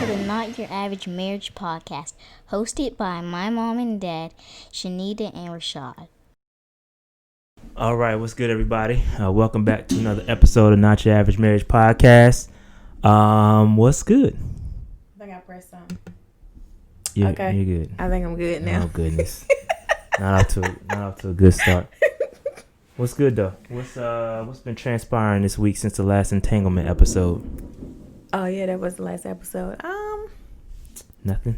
the Not Your Average Marriage podcast, hosted by my mom and dad, Shanita and Rashad. All right, what's good, everybody? Welcome back to another episode of Not Your Average Marriage podcast. What's good? I think I pressed something. You're Okay. good. I think I'm good now. Oh goodness, not off to a good start. What's good though? What's been transpiring this week since the last entanglement episode? Oh yeah, that was the last episode. Nothing.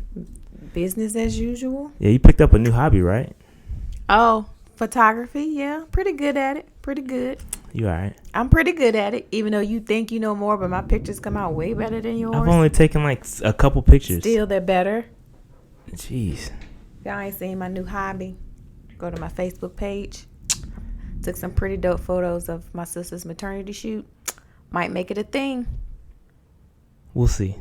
Business as usual. Yeah, you picked up a new hobby, right? Oh, photography. Yeah, pretty good at it. Pretty good. You all right? I'm pretty good at it, even though you think you know more, but my pictures come out way better than yours. I've only taken like a couple pictures. Still, they're better. Jeez. If y'all ain't seen my new hobby, go to my Facebook page. Took some pretty dope photos of my sister's maternity shoot. Might make it a thing. We'll see.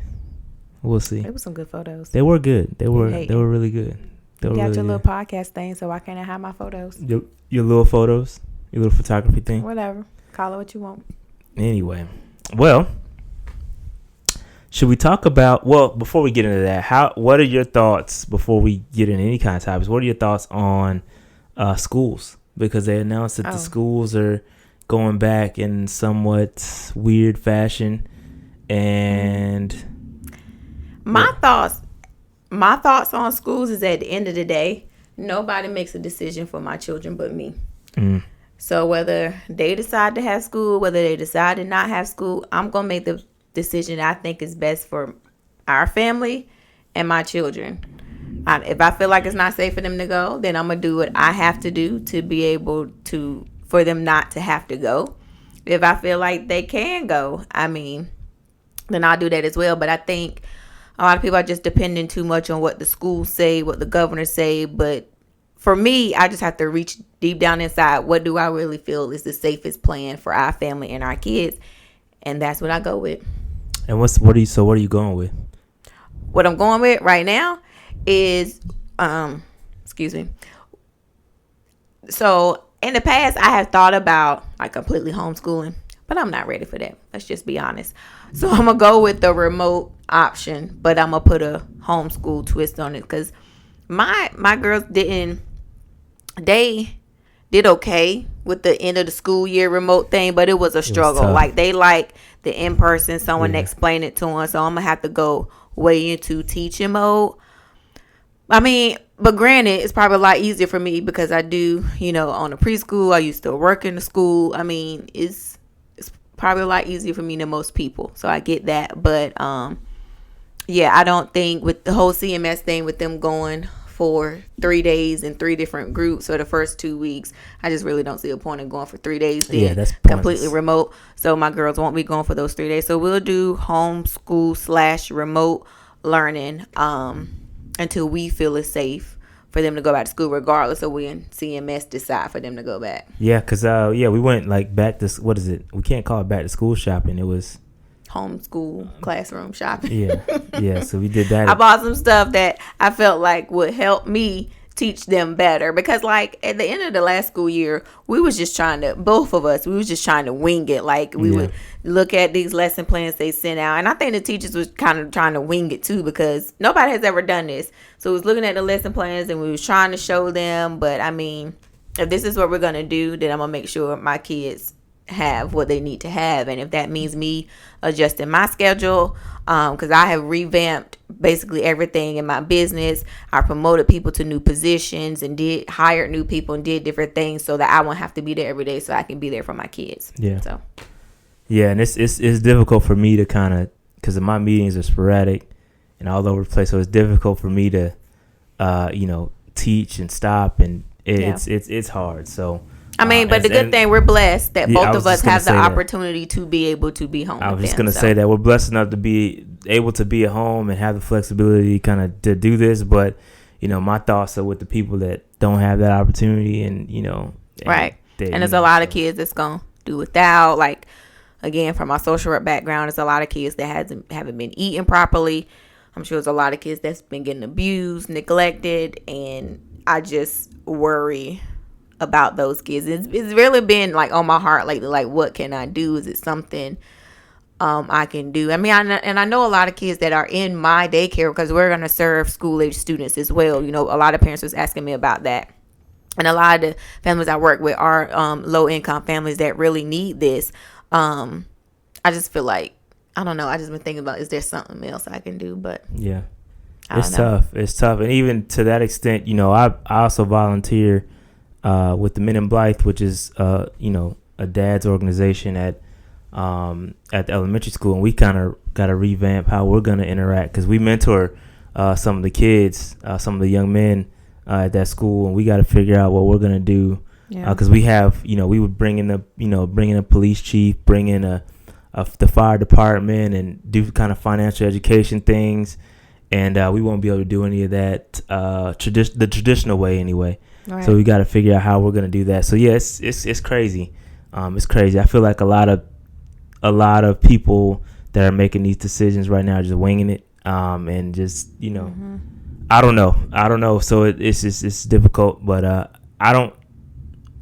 It was some good photos. They were good. They were really good. You got your little podcast thing, so why can't I have my photos? Your little photos, your little photography thing. Whatever. Call it what you want. Anyway, well, should we talk about? Well, before we get into that, what are your thoughts before we get into any kind of topics? What are your thoughts on schools? Because they announced that the schools are going back in somewhat weird fashion, and my thoughts on schools is at the end of the day, nobody makes a decision for my children but me. So whether they decide to have school, whether they decide to not have school, I'm gonna make the decision I think is best for our family and my children. If I feel like it's not safe for them to go, then I'm gonna do what I have to do to be able to, for them not to have to go. If I feel like they can go, then I'll do that as well. But I think a lot of people are just depending too much on what the schools say, what the governors say. But for me, I just have to reach deep down inside. What do I really feel is the safest plan for our family and our kids? And that's what I go with. And what are you going with? What I'm going with right now is, excuse me. So in the past, I have thought about like completely homeschooling, but I'm not ready for that. Let's just be honest. So I'm going to go with the remote option, but I'm going to put a homeschool twist on it because my girls did okay with the end of the school year remote thing, but it was a struggle. Like they like the in-person, someone explain it to them. So I'm going to have to go way into teaching mode. But granted, it's probably a lot easier for me because I do, on a preschool, I used to work in the school. It's probably a lot easier for me than most people. So I get that. But, I don't think with the whole CMS thing with them going for 3 days in 3 different groups for the first 2 weeks, I just really don't see a point in going for 3 days. Then that's completely remote. So my girls won't be going for those 3 days. So we'll do homeschool / remote learning until we feel it's safe for them to go back to school, regardless of when CMS decide for them to go back. Yeah, because we went like back to, what is it? We can't call it back to school shopping. It was homeschool classroom shopping. Yeah. So we did that. I bought some stuff that I felt like would help me teach them better because like at the end of the last school year, both of us was just trying to wing it. Like we would look at these lesson plans they sent out, and I think the teachers was kind of trying to wing it too because nobody has ever done this. So we was looking at the lesson plans and we was trying to show them, but if this is what we're gonna do, then I'm gonna make sure my kids have what they need to have. And if that means me adjusting my schedule, because I have revamped basically everything in my business. I promoted people to new positions and hired new people and did different things so that I won't have to be there every day, so I can be there for my kids. And it's difficult for me to kind of, because my meetings are sporadic and all over the place, so it's difficult for me to teach and stop, and it's hard. So but the good thing, we're blessed that both of us have the opportunity to be able to be home. I was just going to say that we're blessed enough to be able to be at home and have the flexibility kind of to do this. But, my thoughts are with the people that don't have that opportunity and, right. And there's a lot of kids that's going to do without. Like, again, from my social work background, there's a lot of kids that haven't been eating properly. I'm sure there's a lot of kids that's been getting abused, neglected. And I just worry about those kids. It's really been like on my heart lately, like what can I do? Is it something I can do. I mean, I know a lot of kids that are in my daycare because we're going to serve school age students as well. You know, a lot of parents was asking me about that. And a lot of the families I work with are low income families that really need this. I just feel like, I don't know. I just been thinking about, is there something else I can do? But yeah, it's tough. It's tough. And even to that extent, you know, I also volunteer with the Men in Blythe, which is, you know, a dad's organization at the elementary school. And we kind of got to revamp how we're going to interact, because we mentor some of the kids, some of the young men at that school. And we got to figure out what we're going to do. Because we have, you know, we would bring in a police chief, bring in the fire department, and do kind of financial education things. And we won't be able to do any of that the traditional way anyway. Right. So we got to figure out how we're going to do that. So yeah, it's crazy. It's crazy. I feel like a lot of people that are making these decisions right now are just winging it. And just, you know, I don't know. So it's difficult, but I don't,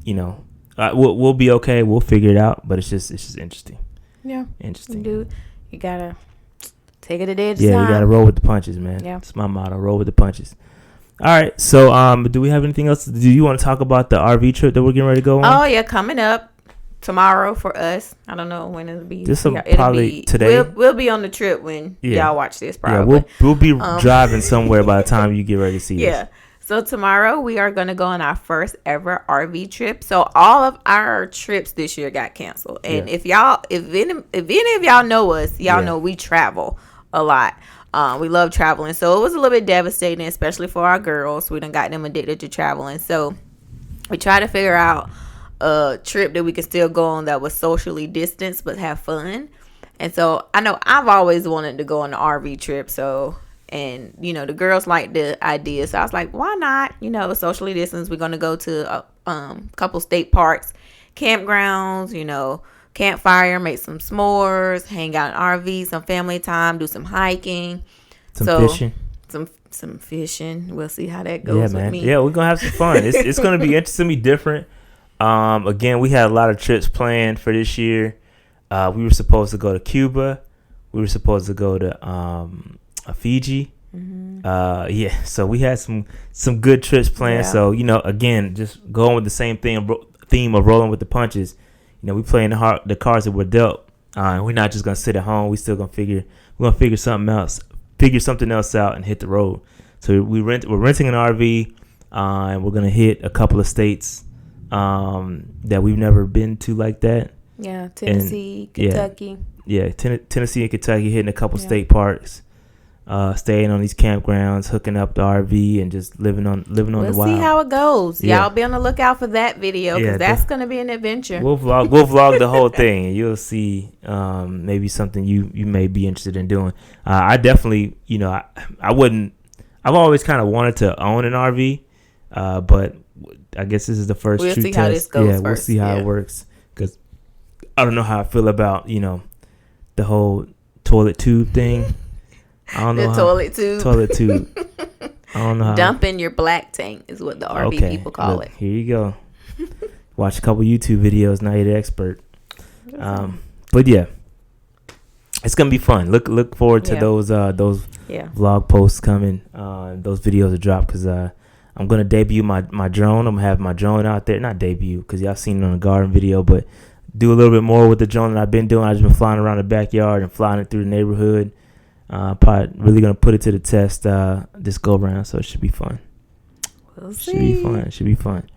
you know, we'll be okay. We'll figure it out. But it's just interesting. Yeah. Interesting. Dude, you gotta take it a day at a time. Yeah, you gotta roll with the punches, man. Yeah. That's my motto. Roll with the punches. All right. So, do we have anything else? Do you want to talk about the RV trip that we're getting ready to go on? Oh yeah, coming up tomorrow for us. I don't know when it'll be. Probably today. We'll be on the trip when y'all watch this. Probably. Yeah, we'll be driving somewhere by the time you get ready to see this. Yeah. So tomorrow we are going to go on our first ever RV trip. So all of our trips this year got canceled. And if any of y'all know us, y'all know we travel a lot. We love traveling. So it was a little bit devastating, especially for our girls. We done got them addicted to traveling. So we try to figure out a trip that we can still go on that was socially distanced but have fun. And so I know I've always wanted to go on an RV trip. So, and you know, the girls like the idea. So I was like, why not? You know, socially distanced. We're going to go to a couple state parks, campgrounds, you know, campfire, make some s'mores, hang out in RV, some family time, do some hiking. Some fishing. Some fishing. We'll see how that goes with me. Yeah, we're going to have some fun. It's going to be interesting, be different. Again, we had a lot of trips planned for this year. We were supposed to go to Cuba. We were supposed to go to Fiji. Mm-hmm. So we had some good trips planned. Yeah. So, you know, again, just going with the same theme of rolling with the punches. You know, we playing the cards that we're dealt. We're not just gonna sit at home. We still gonna figure something else out and hit the road. So we're renting an RV, and we're gonna hit a couple of states that we've never been to like that. Yeah, Tennessee, Kentucky. Yeah, Tennessee and Kentucky, hitting a couple state parks, staying on these campgrounds, hooking up the RV, and just living on the wild. We'll see how it goes. Yeah. Y'all be on the lookout for that video, because that's going to be an adventure. We'll vlog the whole thing, and you'll see maybe something you may be interested in doing. I definitely, you know, I've always kind of wanted to own an RV, but I guess this is the first true test. We'll see how this goes first. We'll see how it works, because I don't know how I feel about, you know, the whole toilet tube thing. I don't know. Toilet tube. I don't know. Dumping your black tank is what the RV people call it. Here you go. Watch a couple YouTube videos. Now you're the expert. But yeah, it's gonna be fun. Look forward to those vlog posts coming. Those videos are dropped, because I'm gonna debut my drone. I'm gonna have my drone out there. Not debut, because y'all seen it on the garden video, but do a little bit more with the drone that I've been doing. I've just been flying around the backyard and flying it through the neighborhood. Probably really gonna put it to the test this go round, so it should be fun. We'll see. Should be fun.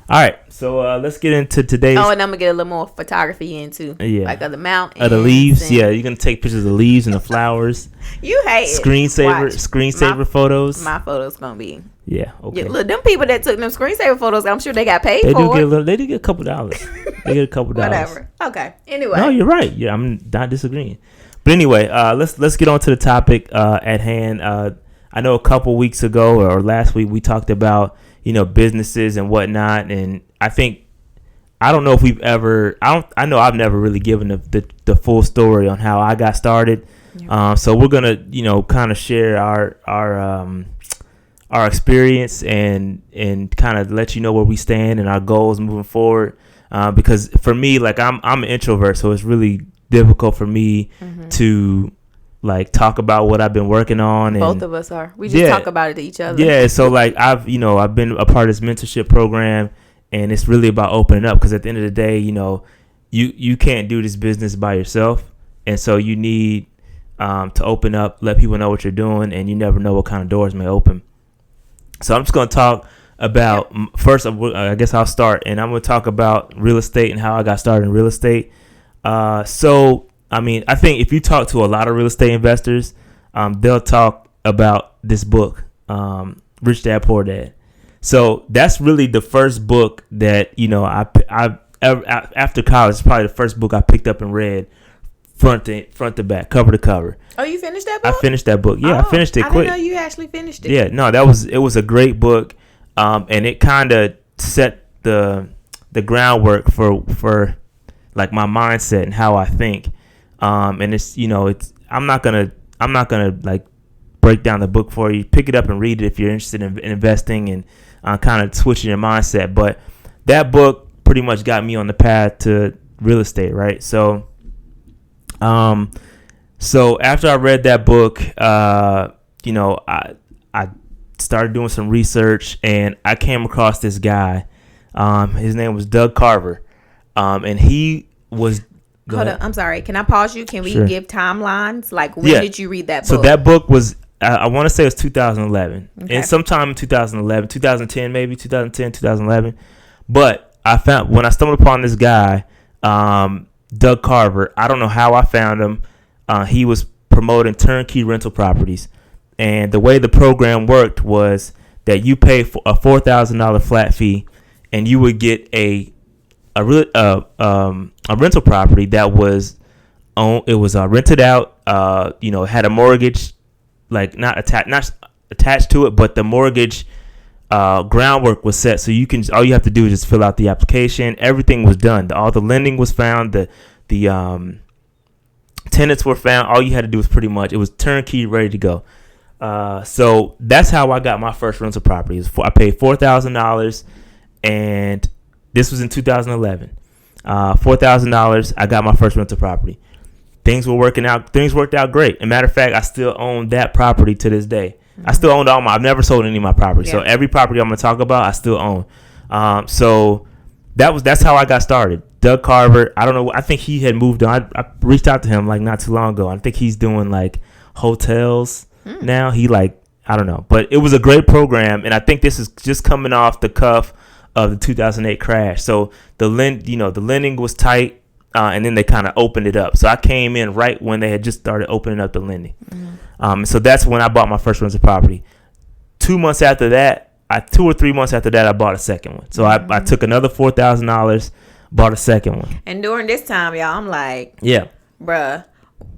All right, so let's get into today's. Oh, and I'm gonna get a little more photography in too. Yeah, like of the mountains, of the leaves. Yeah, you're gonna take pictures of the leaves and the flowers. You hate screensaver photos. My photos gonna be. Yeah. Okay. Yeah, look, them people that took them screensaver photos, I'm sure they got paid for it. They do get a couple dollars. They get a couple dollars. Whatever. Okay. Anyway. No, you're right. Yeah, I'm not disagreeing. But anyway, let's get on to the topic at hand. I know a couple weeks ago or last week we talked about, you know, businesses and whatnot, and I don't know if we've ever. I know I've never really given the full story on how I got started. Yeah. So we're gonna, you know, kind of share our experience and kind of let you know where we stand and our goals moving forward. Because for me, like I'm an introvert, so it's really difficult for me to like talk about what I've been working on. And both of us are. We just talk about it to each other. Yeah. So like I've been a part of this mentorship program, and it's really about opening up, because at the end of the day, you can't do this business by yourself, and so you need to open up, let people know what you're doing, and you never know what kind of doors may open. So I'm just going to talk about first. I guess I'll start, and I'm going to talk about real estate and how I got started in real estate. So I mean, I think if you talk to a lot of real estate investors, they'll talk about this book, Rich Dad Poor Dad. So that's really the first book that I after college. It's probably the first book I picked up and read front to back, cover to cover. Oh, you finished that book? I finished that book. Yeah, I finished it quick. I didn't know you actually finished it. Yeah, no, it was a great book, and it kind of set the groundwork for like my mindset and how I think. And it's I'm not gonna like break down the book for you. Pick it up and read it if you're interested in investing and kind of switching your mindset. But that book pretty much got me on the path to real estate, right? So after I read that book, I started doing some research, and I came across this guy. His name was Doug Carver, and he was. Hold on, I'm sorry. Can I pause you? Can we give timelines? Like, when did you read that book? So that book was, I want to say it was 2011. Okay. And sometime in 2011, 2010 maybe, 2010, 2011. But I found, when I stumbled upon this guy, Doug Carver, I don't know how I found him. He was promoting turnkey rental properties. And the way the program worked was that you pay for a $4,000 flat fee, and you would get a rental property that was rented out. Had a mortgage, like not attached to it, but the mortgage groundwork was set. So all you have to do is just fill out the application. Everything was done. All the lending was found. The tenants were found. All you had to do was it was turnkey, ready to go. So that's how I got my first rental property. I paid $4,000, and this was in 2011. $4,000. I got my first rental property. Things worked out great. As a matter of fact, I still own that property to this day. I still own I've never sold any of my property. Yeah. So every property I'm going to talk about, I still own. So that's how I got started. Doug Carver, I don't know. I think he had moved on. I reached out to him like not too long ago. I think he's doing like hotels now. I don't know. But it was a great program. And I think this is just coming off the cuff of the 2008 crash. So the lending was tight, and then they kind of opened it up. So I came in right when they had just started opening up the lending. So that's when I bought my first rental property. 2 months after that, 2 or 3 months after that, I bought a second one. So I took another $4,000, bought a second one. And during this time, y'all, I'm like, yeah, bruh,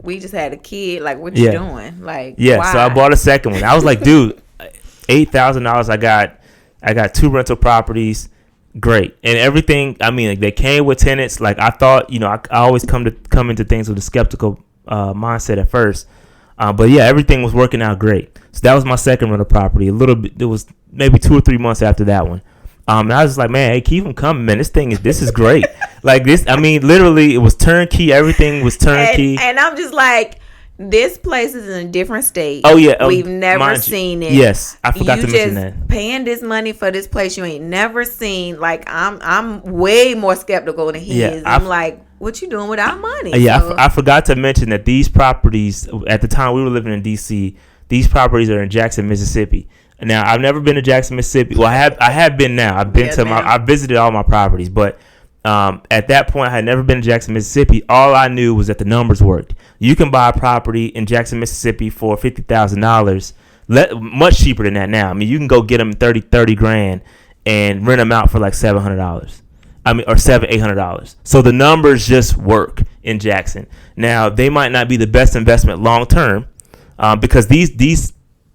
we just had a kid. Like, what you doing? Like, why? So I bought a second one. I was like, dude, $8,000. I got 2 rental properties. Great. And everything, I mean, like, they came with tenants. Like, I thought, I always come into things with a skeptical mindset at first. But yeah, everything was working out great. So that was my second rental property. It was maybe 2 or 3 months after that one. And I was just like, man, hey, keep them coming, man. This is great. Like this, I mean, literally, it was turnkey. Everything was turnkey. And I'm just like, this place is in a different state. Oh yeah, we've never seen it. Yes, I forgot to mention that. You just paying this money for this place you ain't never seen. Like, I'm way more skeptical than he is. I'm like, what you doing with our money? Yeah, so, I forgot to mention that these properties, at the time we were living in DC, these properties are in Jackson, Mississippi. Now, I've never been to Jackson, Mississippi. Well, I have been now. I've been I visited all my properties, but at that point, I had never been to Jackson, Mississippi. All I knew was that the numbers worked. You can buy a property in Jackson, Mississippi for $50,000, much cheaper than that now. I mean, you can go get them $30 grand and rent them out for like $700. I mean, or $800. So the numbers just work in Jackson. Now, they might not be the best investment long term, because these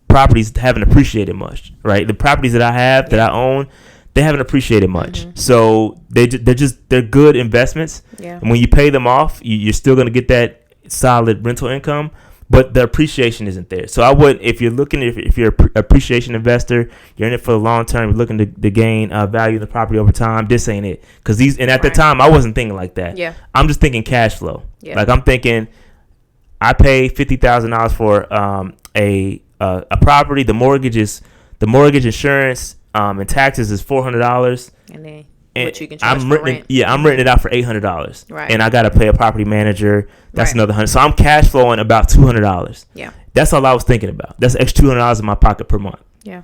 properties haven't appreciated much, right? The properties that I own, they haven't appreciated much. Mm-hmm. So they're good investments. Yeah. And when you pay them off, you're still going to get that solid rental income. but the appreciation isn't there. So I would, if you're looking, if you're an appreciation investor, you're in it for the long term, you're looking to gain value in the property over time. This ain't it, because at the time I wasn't thinking like that. Yeah, I'm just thinking cash flow. Yeah. Like I'm thinking, I pay $50,000 for a property. The mortgage insurance and taxes is $400. And then And what you can charge for rent. I'm renting it out for $800. Right. And I got to pay a property manager. That's Right. another $100. So I'm cash flowing about $200. Yeah. That's all I was thinking about. That's extra $200 in my pocket per month. Yeah.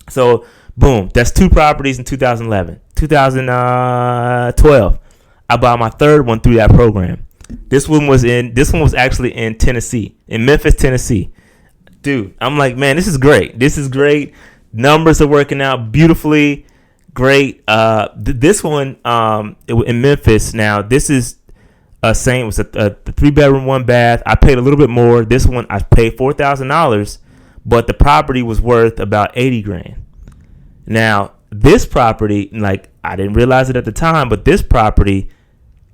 So boom, that's 2 properties in 2011. 2012, I bought my third one through that program. This one was actually in Tennessee, in Memphis, Tennessee. Dude, I'm like, man, this is great. This is great. Numbers are working out beautifully. Great. This one in Memphis. Now, this is same. It was a 3-bedroom, 1 bath. I paid a little bit more. This one I paid $4,000, but the property was worth about $80,000. Now, this property, like, I didn't realize it at the time, but this property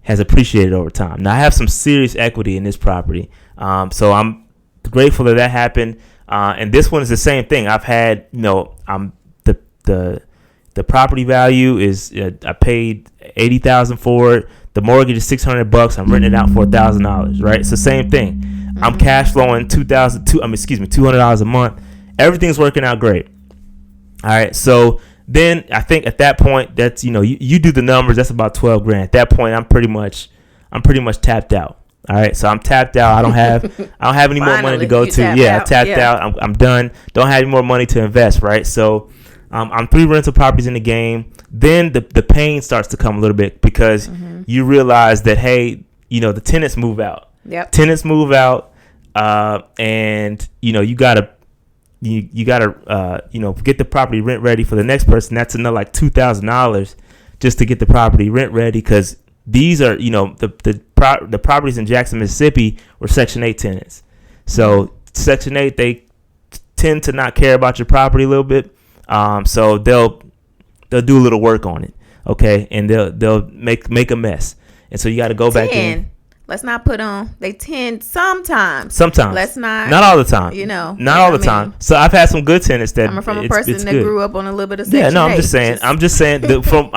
has appreciated over time. Now, I have some serious equity in this property, so I'm grateful that happened. And this one is the same thing. I've had, the property value is I paid $80,000 for it. The mortgage is $600. I'm renting it out for $1,000. Right, it's the same thing. Mm-hmm. I'm cash flowing $200 a month. Everything's working out great. All right, so then I think at that point, that's you do the numbers. That's about $12,000. At that point, I'm pretty much tapped out. All right, so I'm tapped out. I don't have any more money to go to. Yeah, I tapped out. I'm done. Don't have any more money to invest. Right, so I'm 3 rental properties in the game. Then the pain starts to come a little bit because you realize that, hey, the tenants move out. Yep. Tenants move out, and you gotta get the property rent ready for the next person. That's another like $2,000 just to get the property rent ready, because these are the properties in Jackson, Mississippi were Section 8 tenants. So Section 8, they tend to not care about your property a little bit. So they'll do a little work on it, okay, and they'll make a mess, and so you got to go back in. Let's not put on. They tend sometimes. Let's not all the time. Not all the time. So I've had some good tenants that coming from a person that grew up on a little bit of Section 8. Yeah, no, I'm just saying I'm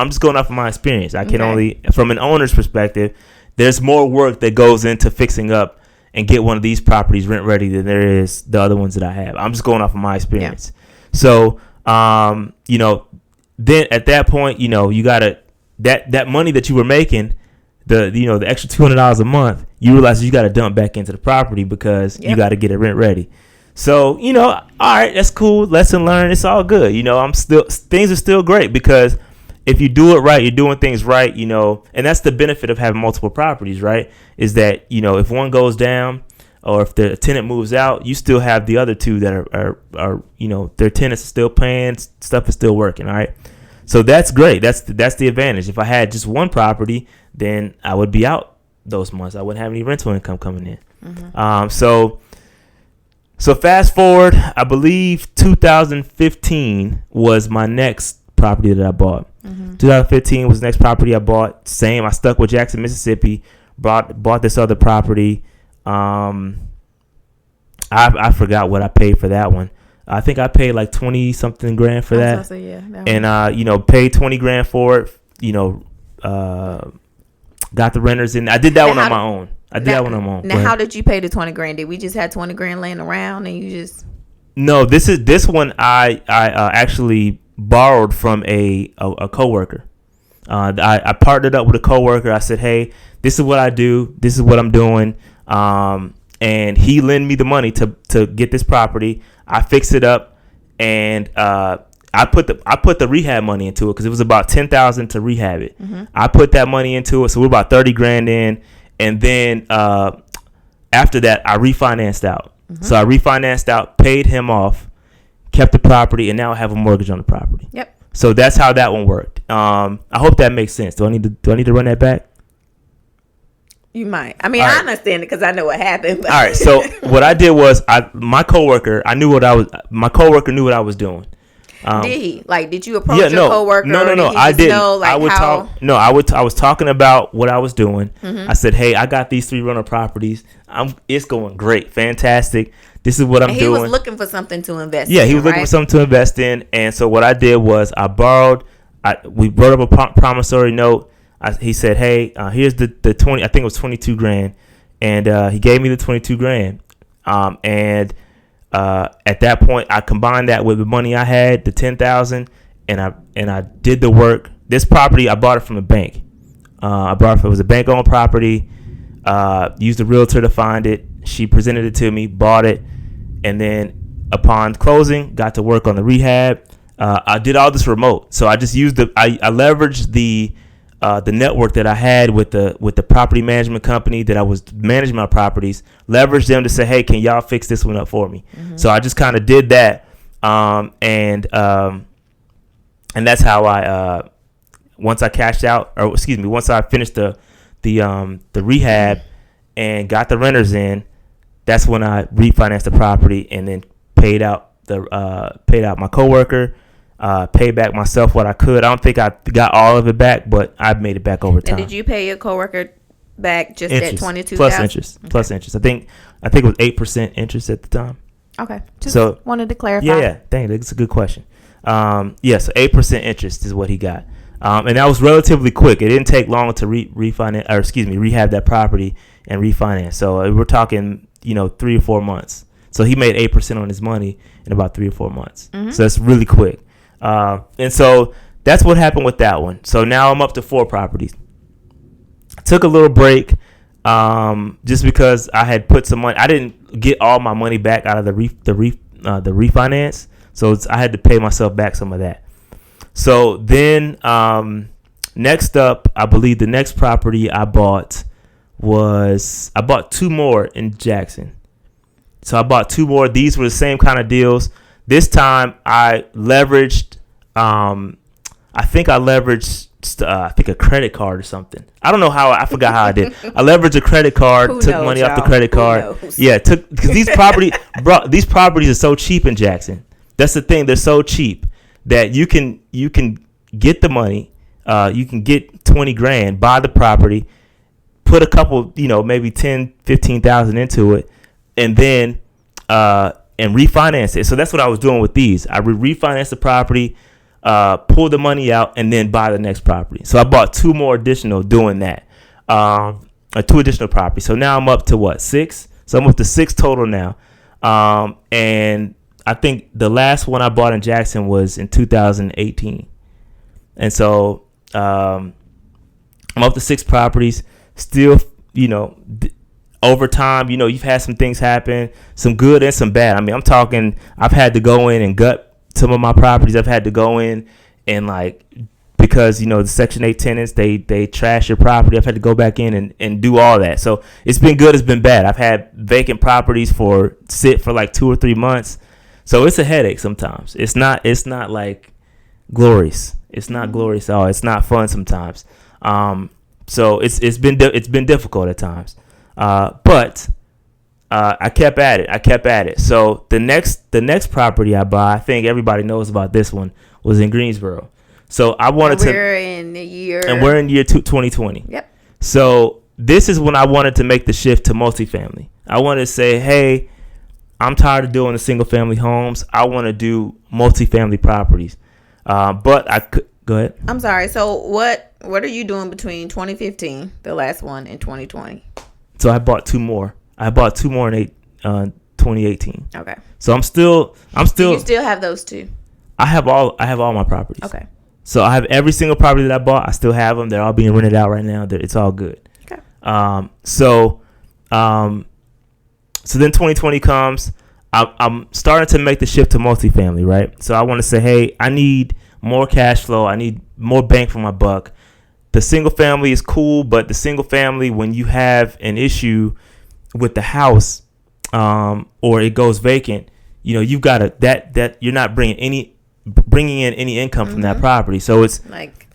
just going off of my experience. I can only, from an owner's perspective, there's more work that goes into fixing up and get one of these properties rent ready than there is the other ones that I have. I'm just going off of my experience. Yeah. So then at that point, you gotta that money that you were making, the extra $200 a month, you realize you got to dump back into the property because you got to get it rent ready. So all right, that's cool. Lesson learned. It's all good. Things are still great, because if you do it right, you're doing things right. And that's the benefit of having multiple properties, right? Is that if one goes down, or if the tenant moves out, you still have the other 2 that are their tenants are still paying, stuff is still working. All right, so that's great. That's the advantage. If I had just one property, then I would be out those months. I wouldn't have any rental income coming in. Mm-hmm. So fast forward, I believe 2015 was my next property that I bought. Mm-hmm. 2015 was the next property I bought. Same, I stuck with Jackson, Mississippi. Bought this other property. I forgot what I paid for that one. I think I paid like 20 something grand for that. And paid 20 grand for it. Got the renters in. I did that one on my own. Now, how did you pay the 20 grand? Did we just have 20 grand laying around and you just? No, this one I actually borrowed from a coworker. I partnered up with a coworker. I said, hey, this is what I do. This is what I'm doing. And he lent me the money to get this property. I fixed it up, and I put the rehab money into it, because it was about $10,000 to rehab it. Mm-hmm. I put that money into it, so we're about 30 grand in, and then after that, I refinanced out. Mm-hmm. So I refinanced out, paid him off, kept the property, and now I have a mortgage on the property. Yep. So that's how that one worked. I hope that makes sense. Do I need to run that back? You might. I mean, I understand it because I know what happened. But. All right. So what I did was my coworker knew what I was doing. Did he? Like, did you approach your coworker? No. I didn't. I was talking about what I was doing. I said, hey, I got these 3 rental properties. It's going great, fantastic. This is what I'm doing. He was looking for something to invest in. Yeah, he was looking for something to invest in. And so what I did was we wrote up a promissory note. He said, hey, here's the 20, I think it was 22 grand. And he gave me the 22 grand. And at that point, I combined that with the money I had, the 10,000, and I did the work. This property, I bought it from a bank. It was a bank-owned property. Used a realtor to find it. She presented it to me, bought it, and then upon closing, got to work on the rehab. I did all this remote, so I just used I leveraged the network that I had with the property management company that I was managing my properties. Leveraged them to say, hey, can y'all fix this one up for me? So I just kind of did that, and that's how I once I cashed out, or excuse me, once I finished the rehab and got the renters in, that's when I refinanced the property and then paid out my coworker, paid back myself what I could. I don't think I got all of it back, but I made it back over time. And did you pay your coworker back just interest, at 22,000 plus interest? Okay. Plus interest. I think it was 8% interest at the time. Okay, just wanted to clarify. Yeah. Dang, that's a good question. So 8% interest is what he got. And that was relatively quick. It didn't take long to rehab that property and refinance. So we're talking, 3 or 4 months. So he made 8% on his money in about 3 or 4 months. So that's really quick. And so that's what happened with that one. So now I'm up to 4 properties. Took a little break, just because I had put some money. I didn't get all my money back out of the refinance. So I had to pay myself back some of that. So then, next up, I believe the next property I bought 2 more in Jackson. So I bought 2 more. These were the same kind of deals. This time I leveraged, I think a credit card or something. I don't know how. I forgot how I did. I leveraged a credit card, took money off the credit card. Yeah, because these properties are so cheap in Jackson. That's the thing. They're so cheap that you can get the money. You can get 20 grand, buy the property, put a couple, maybe 10, 15,000 into it, and then and refinance it. So that's what I was doing with these. I would refinance the property, pull the money out, and then buy the next property. So I bought 2 more additional doing that, 2 additional properties. So now I'm up to 6? So I'm up to 6 total now. And I think the last one I bought in Jackson was in 2018. And so I'm up to 6 properties. Still, over time, you've had some things happen, some good and some bad. I mean, I'm talking, I've had to go in and gut some of my properties. I've had to go in and because, the Section 8 tenants, they trash your property. I've had to go back in and do all that. So it's been good. It's been bad. I've had vacant properties sit for 2 or 3 months. So it's a headache sometimes. It's not like glorious. It's not glorious at all. It's not fun sometimes. So it's been difficult at times. But I kept at it. So the next property I buy, I think everybody knows about this one, was in Greensboro. So I wanted we're in year 2020. Yep. So this is when I wanted to make the shift to multifamily. I wanted to say, hey, I'm tired of doing the single family homes. I want to do multifamily properties. But I could go ahead. I'm sorry. So what are you doing between 2015, the last one, and 2020? So I bought 2 more. I bought 2 more in 2018. Okay. So I'm still. Do you still have those 2? I have all my properties. Okay. So I have every single property that I bought. I still have them. They're all being rented out right now. It's all good. Okay. So then 2020 comes. I'm starting to make the shift to multifamily, right? So I want to say, hey, I need more cash flow. I need more bang for my buck. The single family is cool, but the single family, when you have an issue with the house, or it goes vacant, you've got that you're not bringing in any income from that property. So it's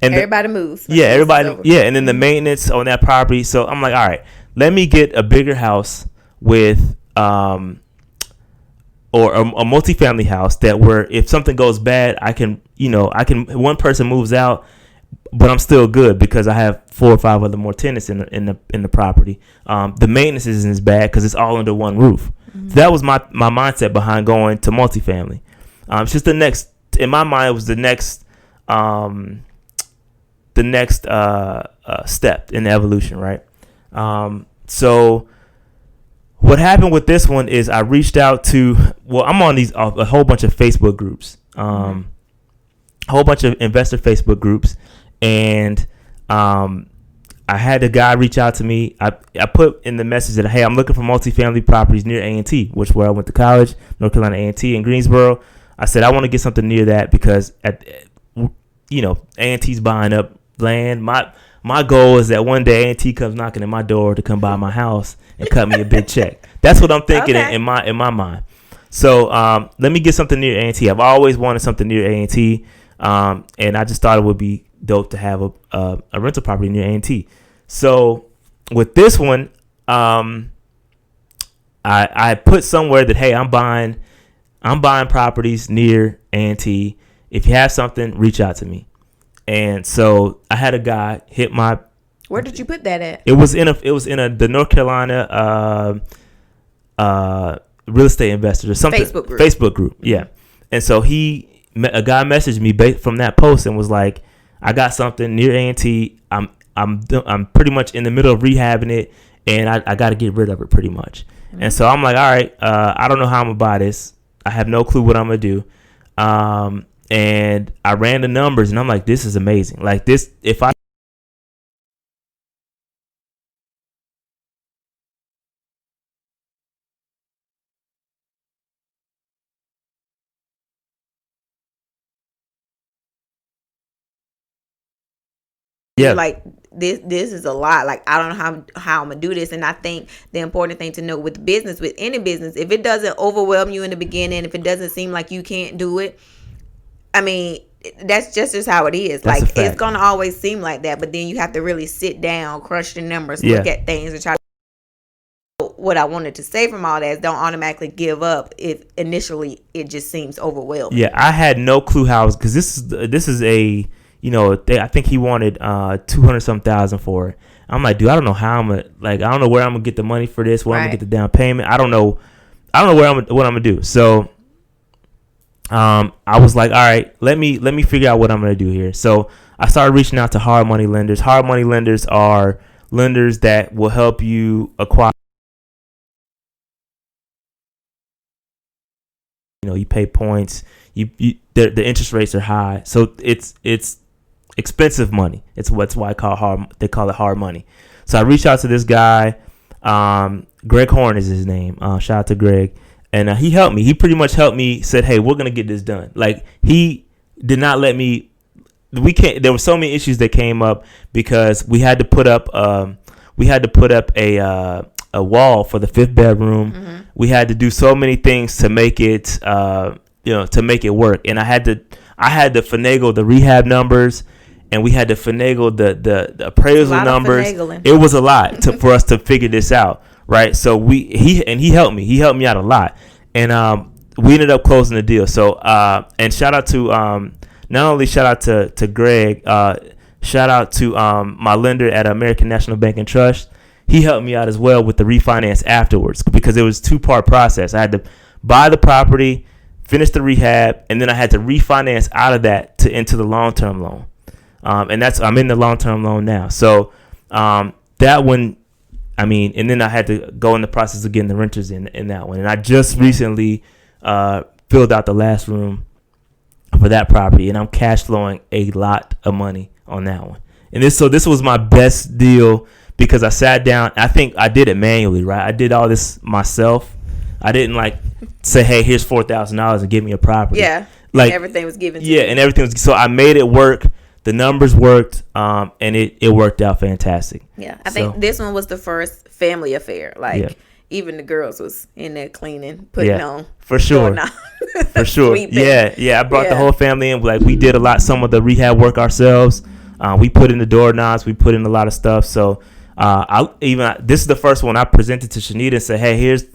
everybody moves. Yeah, everybody. Yeah, and then the maintenance on that property. So I'm like, all right, let me get a bigger house with or a multifamily house that where if something goes bad, I can one person moves out, but I'm still good because I have 4 or 5 other more tenants in the property. The maintenance isn't as bad because it's all under one roof. Mm-hmm. So that was my mindset behind going to multifamily. It's just the next in my mind. It was the next step in the evolution, right? So what happened with this one is I reached out to I'm on a whole bunch of Facebook groups, a whole bunch of investor Facebook groups. And I had a guy reach out to me. I put in the message that, hey, I'm looking for multifamily properties near A&T, which is where I went to college, North Carolina A&T in Greensboro. I said I want to get something near that because A&T's buying up land. My goal is that one day A&T comes knocking at my door to come buy my house and cut me a big check. That's what I'm thinking in my mind. So let me get something near A&T. I've always wanted something near A&T, and I just thought it would be dope to have a rental property near A&T. So with this one, I put somewhere that, hey, I'm buying properties near A&T. If you have something, reach out to me. And so I had a guy hit my. Where did you put that at? It was in the North Carolina real estate investors or something. Facebook group, yeah. And so a guy messaged me from that post and was like, I got something near A&T. I'm pretty much in the middle of rehabbing it, and I got to get rid of it pretty much. Mm-hmm. And so I'm like, all right, I don't know how I'm gonna buy this. I have no clue what I'm gonna do. And I ran the numbers, and I'm like, this is amazing. Like this, if I. Yeah. Like this is a lot. Like I don't know how I'm gonna do this. And I think the important thing to know with any business, if it doesn't overwhelm you in the beginning, if it doesn't seem like you can't do it, I mean, that's just how it is. That's like it's gonna always seem like that. But then you have to really sit down, crush the numbers, look at things, and try. What I wanted to say from all that is don't automatically give up if initially it just seems overwhelming. Yeah, I had no clue how, because this is a. I think he wanted $200,000 for it. I'm like, dude, I don't know how I don't know where I'm gonna get the money for this, where I'm gonna get the down payment. I don't know what I'm gonna do. So, I was like, all right, let me figure out what I'm gonna do here. So I started reaching out to hard money lenders. Hard money lenders are lenders that will help you acquire. You pay points. The interest rates are high, so it's expensive money. It's why they call it hard money. So I reached out to this guy, Greg Horn is his name. Shout out to Greg, and he helped me. He pretty much helped me. Said, "Hey, we're gonna get this done." Like he did not let me. We can't. There were so many issues that came up because we had to put up a wall for the 5th bedroom. Mm-hmm. We had to do so many things to make it to make it work, and I had to finagle the rehab numbers. And we had to finagle the appraisal numbers. It was a lot for us to figure this out, right? So he helped me. He helped me out a lot, and we ended up closing the deal. So and shout out to not only shout out to Greg, shout out to my lender at American National Bank and Trust. He helped me out as well with the refinance afterwards because it was a 2-part process. I had to buy the property, finish the rehab, and then I had to refinance out of that into the long-term loan. And I'm in the long-term loan now. So that one, and then I had to go in the process of getting the renters in that one. And I just recently filled out the last room for that property, and I'm cash flowing a lot of money on that one. And this was my best deal because I sat down. I think I did it manually, right? I did all this myself. I didn't say, hey, here's $4,000 and give me a property. Yeah, everything was given to you. Yeah, and everything was. So I made it work. The numbers worked, and it worked out fantastic. Yeah, I think this one was the first family affair. Even the girls was in there cleaning, putting on. For sure. For sure. Yeah. I brought the whole family in. We did some of the rehab work ourselves. We put in the doorknobs. We put in a lot of stuff. So this is the first one I presented to Shanita and said, hey, here's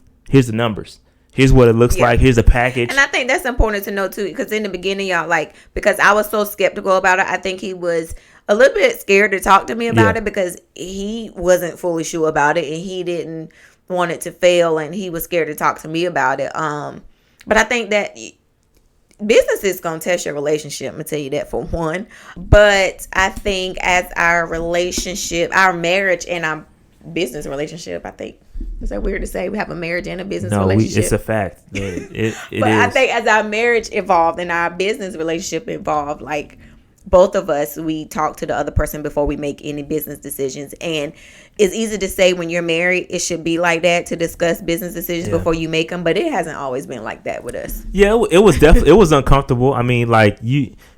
the numbers. Here's what it looks like. Here's the package. And I think that's important to know too, because in the beginning, y'all, like, because I was so skeptical about it, I think he was a little bit scared to talk to me about it because he wasn't fully sure about it and he didn't want it to fail and he was scared to talk to me about it. But I think that business is going to test your relationship. I'm going to tell you that for one. But I think as our relationship, our marriage and our business relationship, I think, is that weird to say? We have a marriage and a business relationship. It's a fact. It but is. I think as our marriage evolved and our business relationship evolved, like both of us, we talk to the other person before we make any business decisions. And it's easy to say when you're married, it should be like that to discuss business decisions before you make them. But it hasn't always been like that with us. Yeah, it was definitely, it was uncomfortable. I mean, like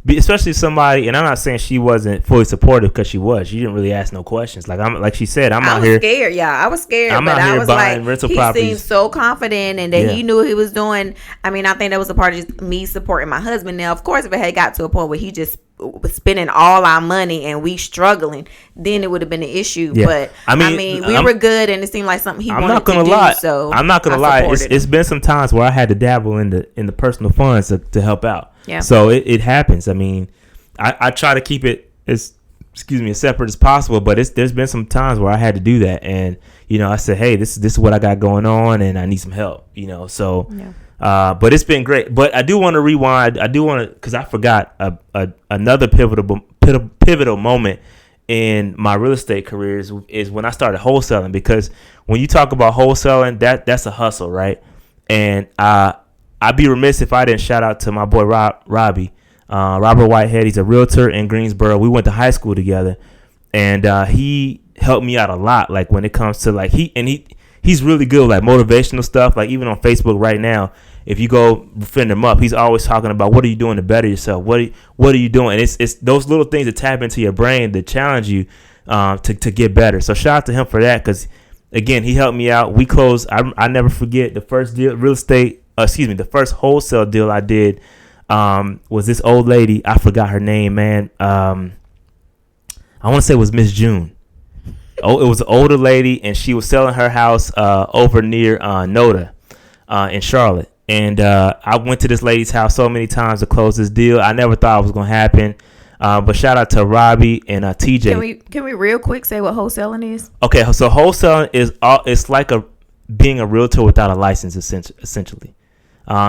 especially somebody, and I'm not saying she wasn't fully supportive because she was. She didn't really ask no questions. Like she said, I was scared. Yeah, I was scared. I'm but out here I was buying like, rental he properties. seemed so confident and that he knew what he was doing. I mean, I think that was a part of just me supporting my husband. Now, of course, if it had got to a point where he just was spending all our money and we struggling, then it would have been an issue. Yeah. But I mean, we were good, and it seemed like something he wanted to do. So I'm not gonna lie. It's been some times where I had to dabble in the personal funds to help out. Yeah. So it happens. I mean, I try to keep it as separate as possible, but there's been some times where I had to do that, and I said, hey, this is what I got going on, and I need some help. So. Yeah. But it's been great. But I do want to rewind. I do want to, because I forgot another pivotal moment in my real estate career is when I started wholesaling. Because when you talk about wholesaling, that's a hustle, right? And I'd be remiss if I didn't shout out to my boy Robbie, Robert Whitehead. He's a realtor in Greensboro. We went to high school together, and he helped me out a lot. Like when it comes to like he's really good with like motivational stuff. Like even on Facebook right now, if you go friend him up, he's always talking about what are you doing to better yourself? What are you doing? And it's those little things that tap into your brain that challenge you to get better. So shout out to him for that, because again, he helped me out. We closed. I never forget the first deal, the first wholesale deal I did was this old lady. I forgot her name, man. I want to say it was Miss June. Oh, it was an older lady, and she was selling her house over near Noda in Charlotte. And I went to this lady's house so many times to close this deal. I never thought it was going to happen. But shout out to Robbie and TJ. Can we real quick say what wholesaling is? Okay, so wholesaling it's like being a realtor without a license, essentially.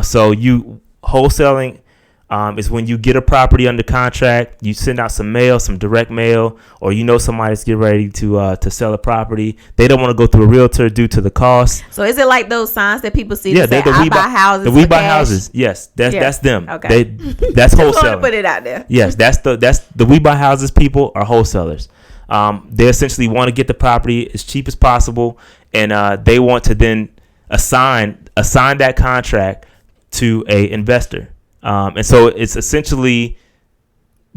So you wholesaling is when you get a property under contract, you send out some mail, some direct mail, or somebody's getting ready to sell a property. They don't want to go through a realtor due to the cost. So is it like those signs that people see that say, I buy houses? The We Buy Houses. Yes, that's them. Okay. That's wholesaling. Put it out there. Yes, that's the We Buy Houses people are wholesalers. They essentially want to get the property as cheap as possible, and they want to then assign that contract to a investor. And so it's essentially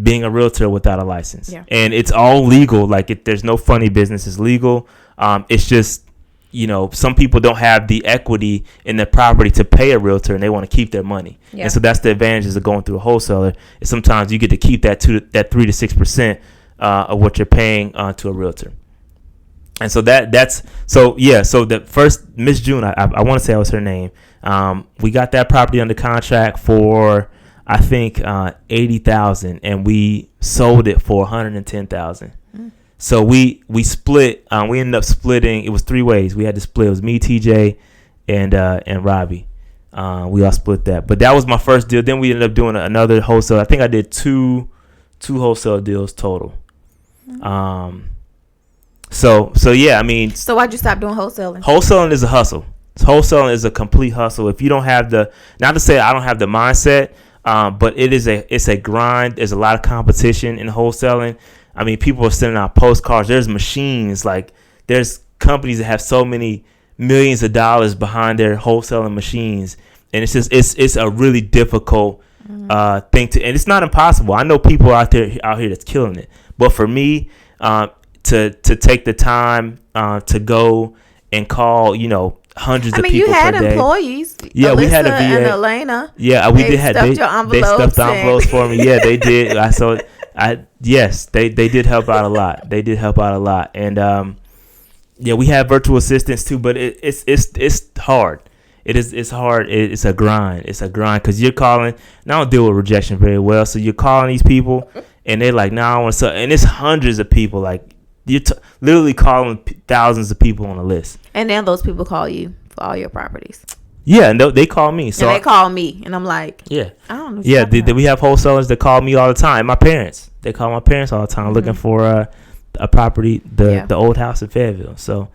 being a realtor without a license. Yeah. And it's all legal. Like there's no funny business. It's legal. It's just, some people don't have the equity in their property to pay a realtor, and they want to keep their money. Yeah. And so that's the advantages of going through a wholesaler. Is sometimes you get to keep that 3 to 6% of what you're paying to a realtor. And so so the first Miss June, I want to say that was her name. We got that property under contract for I think $80,000, and we sold it for $110,000. So we split. We ended up splitting. It was 3 ways. We had to split. It was me, TJ, and Robbie. We all split that. But that was my first deal. Then we ended up doing another wholesale. I think I did two wholesale deals total. So yeah, I mean. So why'd you stop doing wholesaling? Wholesaling is a hustle. Wholesaling is a complete hustle. If you don't have not to say I don't have the mindset, but it's a grind. There's a lot of competition in wholesaling. I mean, people are sending out postcards. There's machines, like there's companies that have so many millions of dollars behind their wholesaling machines, and it's a really difficult thing to, and it's not impossible. I know people out here that's killing it, but for me, to take the time to go and call, hundreds of people per day. I mean, you had employees. Yeah, Alyssa we had a VA. And Elena. Yeah, we did have. They stuffed the envelopes for me. Yeah, they did. Yes, they did help out a lot. And yeah, we have virtual assistants too, but it's hard. It's hard. It's a grind. It's a grind because you're calling. And I don't deal with rejection very well, so you're calling these people, and they're like, "Nah, I want to sell." And it's hundreds of people. Like you're literally calling thousands of people on a list. And then those people call you for all your properties. Yeah, and they call me. So and they call me, and I'm like, yeah, I don't know. Yeah, we have wholesalers that call me all the time. My parents, they call my parents all the time looking for a property, the old house in Fayetteville. So,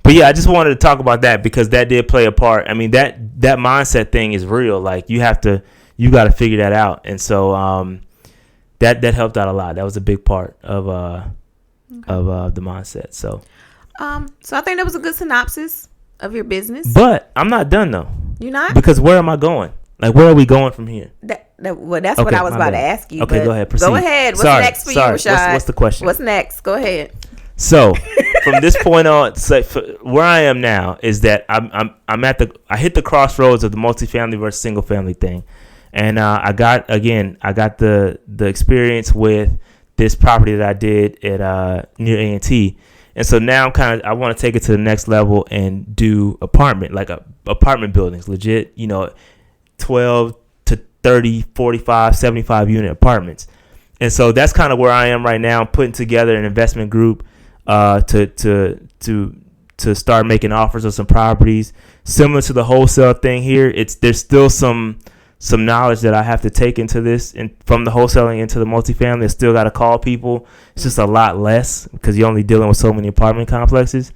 but yeah, I just wanted to talk about that because that did play a part. I mean, that mindset thing is real. Like you got to figure that out, and so that helped out a lot. That was a big part of the mindset. So I think that was a good synopsis of your business. But I'm not done though. You're not? Because where am I going? Like, where are we going from here? That's what I was about to ask you. Okay, go ahead. Proceed. Go ahead. What's next for you, Rashad? What's the question? What's next? Go ahead. So, from this point on, where I am now is that I hit the crossroads of the multifamily versus single family thing, and I got the experience with this property that I did at near A&T. And so now I want to take it to the next level and do apartment buildings, legit, 12 to 30, 45, 75 unit apartments. And so that's kind of where I am right now. I'm putting together an investment group to start making offers on some properties. Similar to the wholesale thing here, there's still some knowledge that I have to take into this, and from the wholesaling into the multifamily, I still got to call people. It's just a lot less because you're only dealing with so many apartment complexes.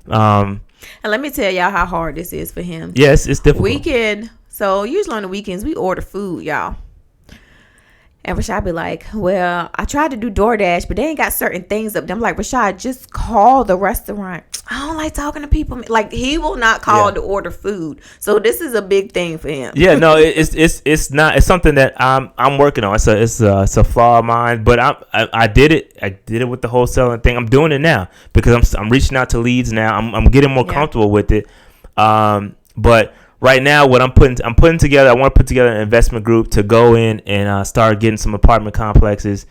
And let me tell y'all how hard this is for him. Yes, it's difficult. So usually on the weekends we order food, y'all. And Rashad be like, well, I tried to do DoorDash, but they ain't got certain things up there. I'm like, Rashad, just call the restaurant. I don't like talking to people. Like, he will not call to order food. So this is a big thing for him. Yeah, no, it's not. It's something that I'm working on. It's a flaw of mine, but I did it. I did it with the wholesaling thing. I'm doing it now because I'm reaching out to leads now. I'm getting more comfortable with it. But right now, what I'm putting together, I want to put together an investment group to go in and start getting some apartment complexes.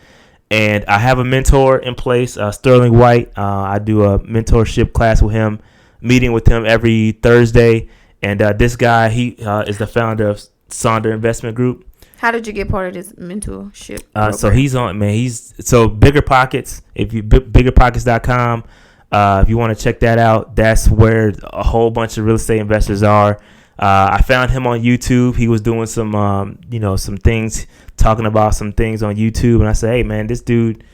And I have a mentor in place, Sterling White. I do a mentorship class with him, meeting with him every Thursday. And this guy, he is the founder of Sonder Investment Group. How did you get part of this mentorship? So he's on, man. So Bigger Pockets. If you biggerpockets.com, if you want to check that out, that's where a whole bunch of real estate investors are. I found him on YouTube. He was doing some, some things, talking about some things on YouTube. And I said, hey, man, this dude,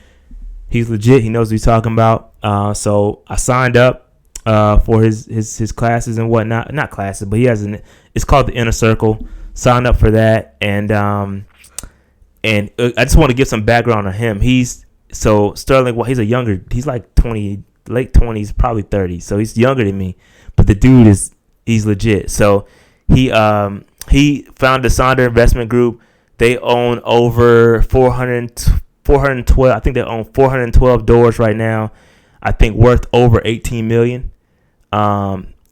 he's legit. He knows what he's talking about. So I signed up for his classes and whatnot. Not classes, but he has it's called the Inner Circle. Signed up for that. And I just want to give some background on him. Sterling, he's he's like 20, late 20s, probably 30. So he's younger than me. But the dude he's legit. So he founded the Sonder Investment Group. They own over 412. I think they own 412 doors right now. I think worth over $18 million.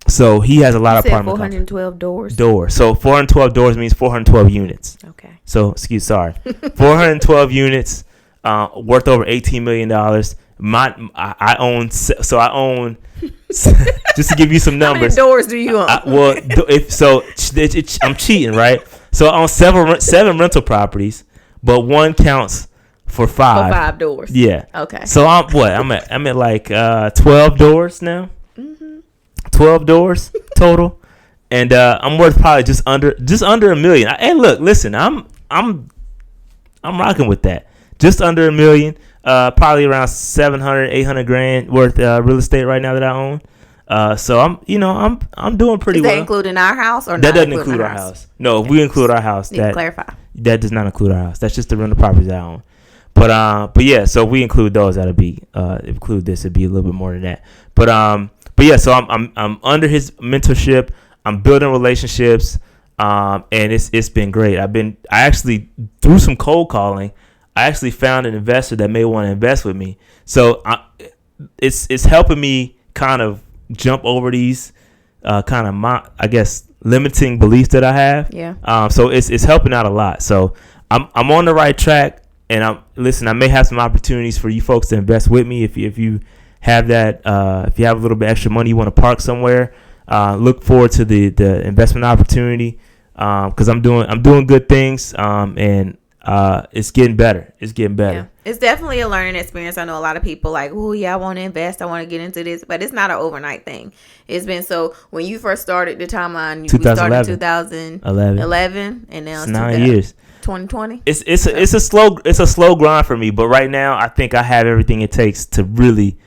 So he has a lot of apartment. 412 doors. So 412 doors means 412 units. Okay. So 412 units, worth over $18 million. I own just to give you some numbers. How many doors do you own? I'm cheating, right? So I own seven rental properties, but one counts for 5. For 5 doors. Yeah. Okay. So I'm at like 12 doors now. Mm-hmm. 12 doors total, and I'm worth probably just under $1 million. Hey, look, listen, I'm rocking with that. Just under $1 million. Probably around 700, 800 grand worth real estate right now that I own. So I'm doing pretty well. Is that including our house or that doesn't include our house? No, if we include our house, clarify. That does not include our house. That's just the rental properties I own. But yeah, so we include those. That'll be include this. It'd be a little bit more than that. But yeah, so I'm under his mentorship. I'm building relationships. And it's been great. I actually, through some cold calling, I actually found an investor that may want to invest with me. So it's helping me kind of jump over these kind of limiting beliefs that I have. Yeah. So it's helping out a lot. So I'm on the right track, and I may have some opportunities for you folks to invest with me if you have that. If you have a little bit extra money you want to park somewhere, look forward to the investment opportunity because I'm doing good things and it's getting better. It's getting better. Yeah. It's definitely a learning experience. I know a lot of people like, oh yeah, I want to invest. I want to get into this, but it's not an overnight thing. It's been so when you first started the timeline, we started 2011, and now it's 9 years. 2020. It's a slow grind for me, but right now I think I have everything it takes to really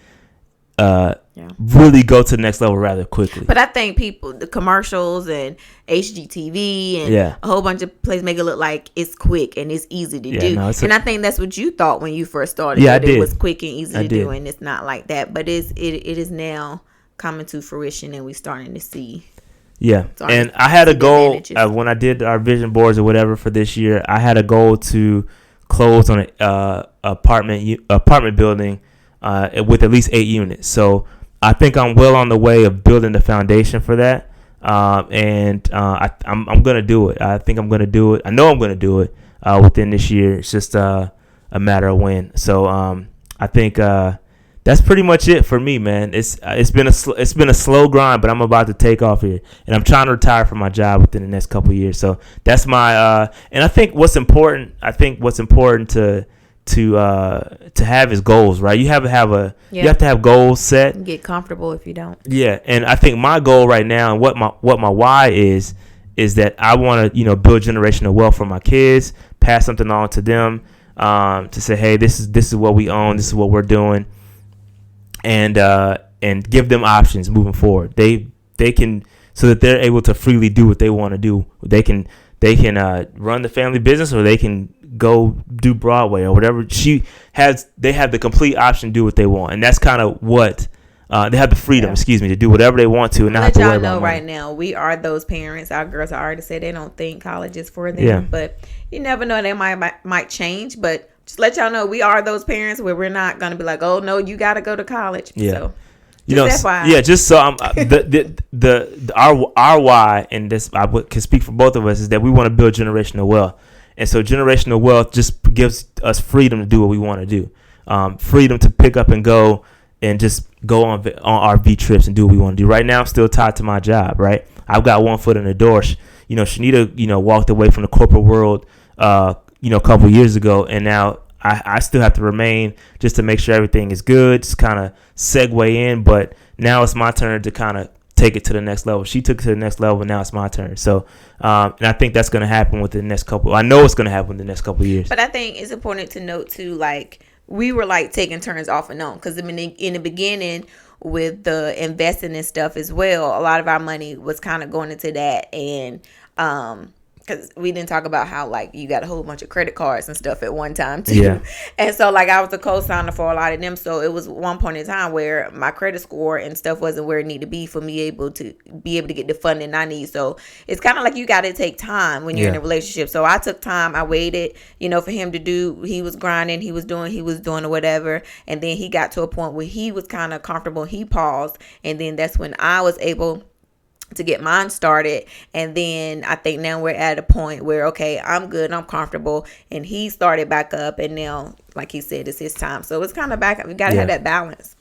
really go to the next level rather quickly. But I think the commercials and HGTV and a whole bunch of places make it look like it's quick and it's easy to do. No, and I think that's what you thought when you first started. Yeah, it was quick and easy to do, and it's not like that. But it is now coming to fruition, and we're starting to see. Yeah, and I had a goal when I did our vision boards or whatever for this year. I had a goal to close on an apartment building with at least 8 units. So I think I'm well on the way of building the foundation for that, and I'm gonna do it. I think I'm gonna do it. I know I'm gonna do it within this year. It's just a matter of when. So I think that's pretty much it for me, man. It's been a slow grind, but I'm about to take off here, and I'm trying to retire from my job within the next couple of years. So that's my and I think what's important to have is goals, right? You have to have goals set. Get comfortable if you don't. Yeah, and I think my goal right now and what my why is that I want to build generational wealth for my kids, pass something on to them, to say, hey, this is what we own, this is what we're doing, and give them options moving forward. They can, so that they're able to freely do what they want to do. They can run the family business, or they can go do Broadway or whatever. They have the complete option to do what they want, and that's kind of what they have the freedom, to do whatever they want to, and not have to worry about money. Right now, we are those parents. Our girls are already said they don't think college is for them, but you never know, they might change. But just let y'all know, we are those parents where we're not gonna be like, oh no, you got to go to college. Yeah. So, just so our why, and this I can speak for both of us, is that we want to build generational wealth, and so generational wealth just gives us freedom to do what we want to do, freedom to pick up and go and just go on RV trips and do what we want to do. Right now, I'm still tied to my job. Right, I've got one foot in the door. Shanita, walked away from the corporate world, a couple years ago, and now I still have to remain just to make sure everything is good, just kind of segue in. But now it's my turn to kind of take it to the next level. She took it to the next level, and now it's my turn. So, and I think that's going to happen within the next couple. I know it's going to happen in the next couple of years. But I think it's important to note too, like we were like taking turns off and on, because in the beginning with the investing and stuff as well, a lot of our money was kind of going into that, and because we didn't talk about how like you got a whole bunch of credit cards and stuff at one time too. Yeah. And so like I was a co-signer for a lot of them. So it was one point in time where my credit score and stuff wasn't where it needed to be for me able to get the funding I need. So it's kind of like you got to take time when you're in a relationship. So I took time. I waited, for him to do. He was grinding. He was doing or whatever. And then he got to a point where he was kind of comfortable. He paused. And then that's when I was able to get mine started. And then I think now we're at a point where, okay, I'm good, I'm comfortable, and he started back up, and now, like he said, it's his time. So it's kind of back. We got to have that balance.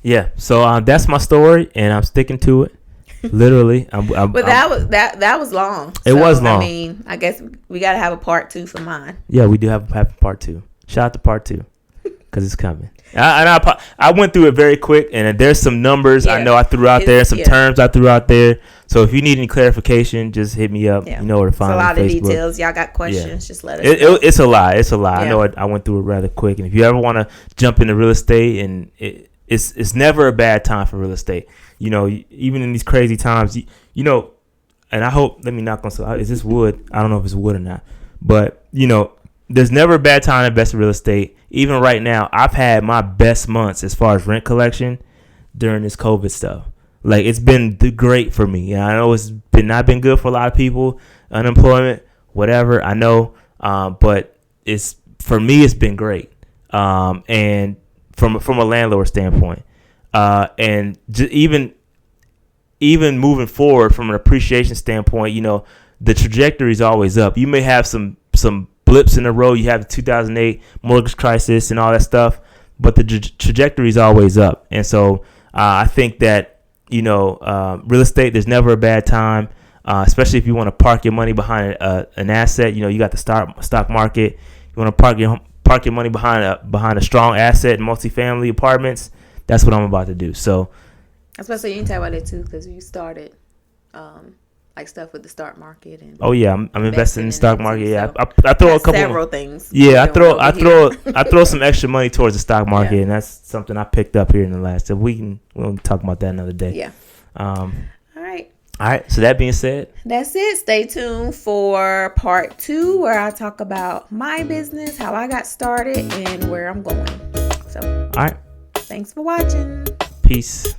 Yeah. So that's my story, and I'm sticking to it. Literally. But that was long. It was long. I mean, I guess we got to have a part 2 for mine. Yeah, we do have part 2. Shout out to part 2, because it's coming. I went through it very quick, and there's some numbers I know I threw out there, some terms I threw out there. So if you need any clarification, just hit me up. You know where to find me. It's a lot of details. Y'all got questions, just let us know. It's a lot. It's a lot. I know I went through it rather quick. And if you ever want to jump into real estate, and it's never a bad time for real estate. Even in these crazy times, and I hope, let me knock on some, is this wood? I don't know if it's wood or not. But, there's never a bad time to invest in real estate. Even right now, I've had my best months as far as rent collection during this COVID stuff. Like, it's been great for me. I know it's not been good for a lot of people, unemployment, whatever. I know, but for me, it's been great. And from a landlord standpoint, and just even moving forward from an appreciation standpoint, the trajectory is always up. You may have some blips in the road. You have the 2008 mortgage crisis and all that stuff, but the trajectory is always up. And so I think that real estate, there's never a bad time, especially if you want to park your money behind an asset. You got the stock market. You want to park your money behind a strong asset, multifamily apartments. That's what I'm about to do. So, especially you can talk about it too, because you started like stuff with the stock market and I'm investing in the stock market. Yeah, so I throw a couple several things. Yeah, I throw some extra money towards the stock market, and that's something I picked up here in the last. So we'll talk about that another day. Yeah. All right. So that being said, that's it. Stay tuned for part 2, where I talk about my business, how I got started, and where I'm going. So, all right. Thanks for watching. Peace.